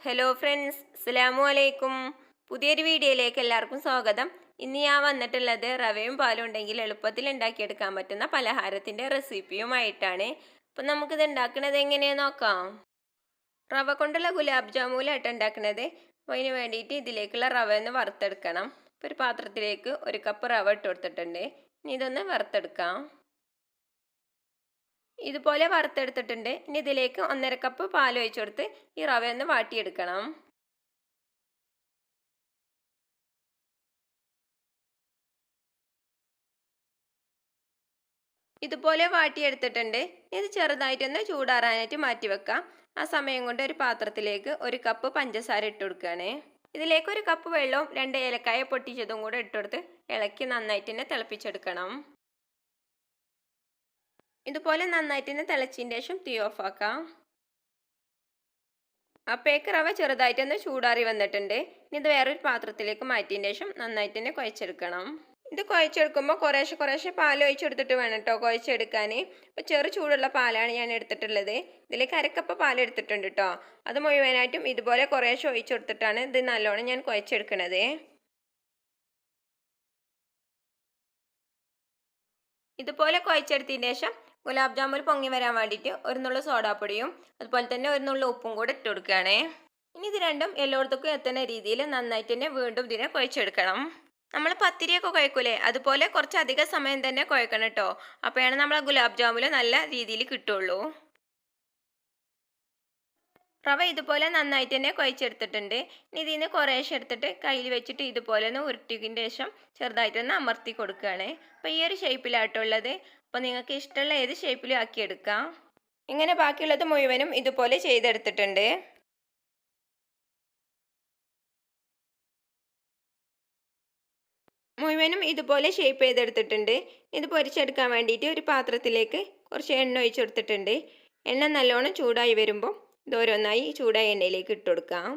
Hello friends, അസ്സലാമു അലൈക്കും. പുതിയൊരു വീഡിയോയിലേക്ക് എല്ലാവർക്കും സ്വാഗതം. ഇന്ന് ഞാൻ വന്നിട്ടുള്ളത് റവയും പാലും ഉണ്ടെങ്കിൽ എളുപ്പത്തിൽ ഉണ്ടാക്കിയെടുക്കാൻ പറ്റുന്ന പലഹാരത്തിൻ്റെ റെസിപ്പിയുമായിട്ടാണ്. അപ്പം നമുക്കിത് ഉണ്ടാക്കുന്നത് എങ്ങനെയാണെന്ന് നോക്കാം. റവ കൊണ്ടുള്ള ഗുലാബ് ജാമുനായിട്ട് ഉണ്ടാക്കുന്നത്. അപ്പോൾ അതിന് വേണ്ടിയിട്ട് ഇതിലേക്കുള്ള റവ ഒന്ന് വറുത്തെടുക്കണം. ഇപ്പോൾ ഒരു പാത്രത്തിലേക്ക് 1 കപ്പ് റവ ഇട്ട് കൊടുത്തിട്ടുണ്ട്. ഇനി ഇതൊന്ന് വറുത്തെടുക്കാം. ഇതുപോലെ വറുത്തെടുത്തിട്ടുണ്ട്. ഇനി ഇതിലേക്ക് 1.5 കപ്പ് പാൽ ഒഴിച്ചു കൊടുത്ത് ഈ റവ ഒന്ന് വാട്ടിയെടുക്കണം. ഇതുപോലെ വാട്ടിയെടുത്തിട്ടുണ്ട്. ഇത് ചെറുതായിട്ടൊന്ന് ചൂടാറാനായിട്ട് മാറ്റി വെക്കാം. ആ സമയം കൊണ്ട് ഒരു പാത്രത്തിലേക്ക് 1 കപ്പ് പഞ്ചസാര ഇട്ട് കൊടുക്കുകയാണ്. ഇതിലേക്ക് 1 കപ്പ് വെള്ളവും 2 ഏലക്കായ പൊട്ടിച്ചതും കൂടെ ഇട്ടുകൊടുത്ത് ഇളക്കി നന്നായിട്ട് തന്നെ തിളപ്പിച്ചെടുക്കണം. ഇതുപോലെ നന്നായിട്ട് തന്നെ തിളച്ചതിന് ശേഷം തീ ഓഫാക്കാം. അപ്പോഴേക്ക് റവ ചെറുതായിട്ടൊന്ന് ചൂടാറി വന്നിട്ടുണ്ട്. ഇനി ഇത് വേറൊരു പാത്രത്തിലേക്ക് മാറ്റിയതിന് ശേഷം നന്നായിട്ട് തന്നെ കുഴച്ചെടുക്കണം. ഇത് കുഴച്ചെടുക്കുമ്പോൾ കുറേശ്ശെ പാൽ ഒഴിച്ചെടുത്തിട്ട് വേണം കേട്ടോ കുഴച്ചെടുക്കാൻ. ഇപ്പോൾ ചെറു ചൂടുള്ള പാലാണ് ഞാൻ എടുത്തിട്ടുള്ളത്. ഇതിലേക്ക് 1/2 കപ്പ് പാൽ എടുത്തിട്ടുണ്ട് കേട്ടോ. അത് മുഴുവനായിട്ടും ഇതുപോലെ കുറേശ്ശെ ഒഴിച്ചെടുത്തിട്ടാണ് ഇത് നല്ലോണം ഞാൻ കുഴച്ചെടുക്കുന്നത്. ഇതുപോലെ കുഴച്ചെടുത്തതിന് ശേഷം ഗുലാബ് ജാമുൻ പൊങ്ങി വരാൻ വേണ്ടിയിട്ട് 1 നുള്ളു സോഡാപ്പൊടിയും അതുപോലെ തന്നെ 1 നുള്ളു ഉപ്പും കൂടെ ഇട്ട് കൊടുക്കുകയാണേ. ഇനി ഇത് രണ്ടും എല്ലായിടത്തേക്കും എത്തുന്ന രീതിയിൽ നന്നായിട്ട് തന്നെ വീണ്ടും ഇതിനെ കുഴച്ചെടുക്കണം. നമ്മൾ പത്തിരിയൊക്കെ കുഴക്കൂലേ, അതുപോലെ കുറച്ചധികം സമയം തന്നെ കുഴക്കണം കേട്ടോ. അപ്പോഴാണ് നമ്മളെ ഗുലാബ് ജാമുൻ നല്ല രീതിയിൽ കിട്ടുള്ളൂ. റവ ഇതുപോലെ നന്നായിട്ട് തന്നെ കുഴച്ചെടുത്തിട്ടുണ്ട്. ഇനി ഇതിൽ നിന്ന് കുറേശ്ശെ എടുത്തിട്ട് കയ്യിൽ വെച്ചിട്ട് ഇതുപോലെ ഒന്ന് ഉരുട്ടിയതിന് ശേഷം ചെറുതായിട്ടൊന്ന് അമർത്തി കൊടുക്കുകയാണ്. അപ്പോൾ ഈ ഒരു ഷേപ്പിലായിട്ടുള്ളത്. അപ്പോൾ നിങ്ങൾക്ക് ഇഷ്ടമുള്ള ഏത് ഷേപ്പിലും ആക്കിയെടുക്കാം. ഇങ്ങനെ ബാക്കിയുള്ളത് മുഴുവനും ഇതുപോലെ ചെയ്തെടുത്തിട്ടുണ്ട്. മുഴുവനും ഇതുപോലെ ഷേപ്പ് ചെയ്തെടുത്തിട്ടുണ്ട്. ഇത് പൊരിച്ചെടുക്കാൻ വേണ്ടിയിട്ട് ഒരു പാത്രത്തിലേക്ക് കുറച്ച് എണ്ണ ഒഴിച്ചു കൊടുത്തിട്ടുണ്ട്. എണ്ണ നല്ലോണം ചൂടായി വരുമ്പോൾ ഇത് ഓരോന്നായി ചൂടായ എണ്ണയിലേക്ക് ഇട്ട് കൊടുക്കാം.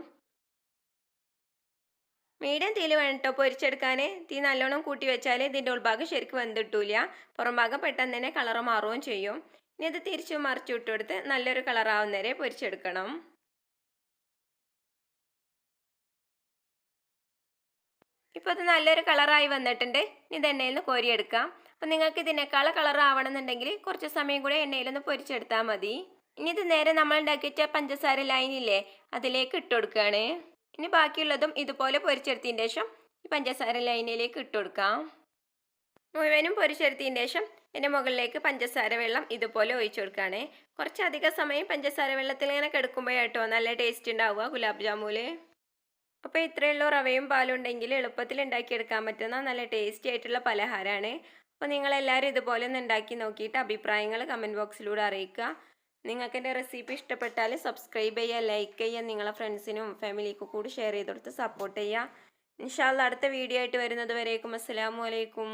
മീഡിയം തീയിൽ വേണം കേട്ടോ പൊരിച്ചെടുക്കാൻ. തീ നല്ലോണം കൂട്ടി വെച്ചാൽ ഇതിൻ്റെ ഉൾഭാഗം ശരിക്കും വെന്തിട്ടില്ല. പുറം ഭാഗം പെട്ടെന്ന് തന്നെ കളർ മാറുകയും ചെയ്യും. ഇനി ഇത് തിരിച്ചു മറിച്ചു ഇട്ട് കൊടുത്ത് നല്ലൊരു കളറാവുന്നവരെ പൊരിച്ചെടുക്കണം. ഇപ്പോൾ ഇത് നല്ലൊരു കളറായി വന്നിട്ടുണ്ട്. ഇത് എണ്ണയിൽ നിന്ന് കോരിയെടുക്കാം. അപ്പം നിങ്ങൾക്ക് ഇതിനേക്കാൾ കളർ ആവണമെന്നുണ്ടെങ്കിൽ കുറച്ച് സമയം കൂടെ എണ്ണയിലൊന്ന് പൊരിച്ചെടുത്താൽ മതി. ഇനി ഇത് നേരെ നമ്മൾ ഉണ്ടാക്കിയ പഞ്ചസാര ലൈനില്ലേ അതിലേക്ക് ഇട്ട് കൊടുക്കുകയാണ്. ഇനി ബാക്കിയുള്ളതും ഇതുപോലെ പൊരിച്ചെടുത്തതിന് ശേഷം ഈ പഞ്ചസാര ലൈനിലേക്ക് ഇട്ട് കൊടുക്കാം. മുഴുവനും പൊരിച്ചെടുത്തതിന് ശേഷം ഇതിൻ്റെ മുകളിലേക്ക് പഞ്ചസാര വെള്ളം ഇതുപോലെ ഒഴിച്ചു കൊടുക്കുകയാണ്. കുറച്ചധികം സമയം പഞ്ചസാര വെള്ളത്തിൽ ഇങ്ങനെ കിടക്കുമ്പോഴാട്ടോ നല്ല ടേസ്റ്റ് ഉണ്ടാവുക ഗുലാബ് ജാമുന്. അപ്പോൾ ഇത്രയേ ഉള്ളൂ. റവയും പാലും ഉണ്ടെങ്കിൽ എളുപ്പത്തിൽ ഉണ്ടാക്കിയെടുക്കാൻ പറ്റുന്ന നല്ല ടേസ്റ്റി ആയിട്ടുള്ള പലഹാരമാണ്. അപ്പോൾ നിങ്ങളെല്ലാവരും ഇതുപോലെ ഒന്ന് ഉണ്ടാക്കി നോക്കിയിട്ട് അഭിപ്രായങ്ങൾ കമൻറ്റ് ബോക്സിലൂടെ അറിയിക്കുക. നിങ്ങൾക്ക് എൻ്റെ റെസിപ്പി ഇഷ്ടപ്പെട്ടാൽ സബ്സ്ക്രൈബ് ചെയ്യുക, ലൈക്ക് ചെയ്യുക, നിങ്ങളെ ഫ്രണ്ട്സിനും ഫാമിലിക്കും കൂടി ഷെയർ ചെയ്ത് കൊടുത്ത് സപ്പോർട്ട് ചെയ്യുക. ഇൻഷാ അല്ലാഹ് അടുത്ത വീഡിയോ ആയിട്ട് വരുന്നത് വരേക്കും അസ്സലാമു അലൈക്കും.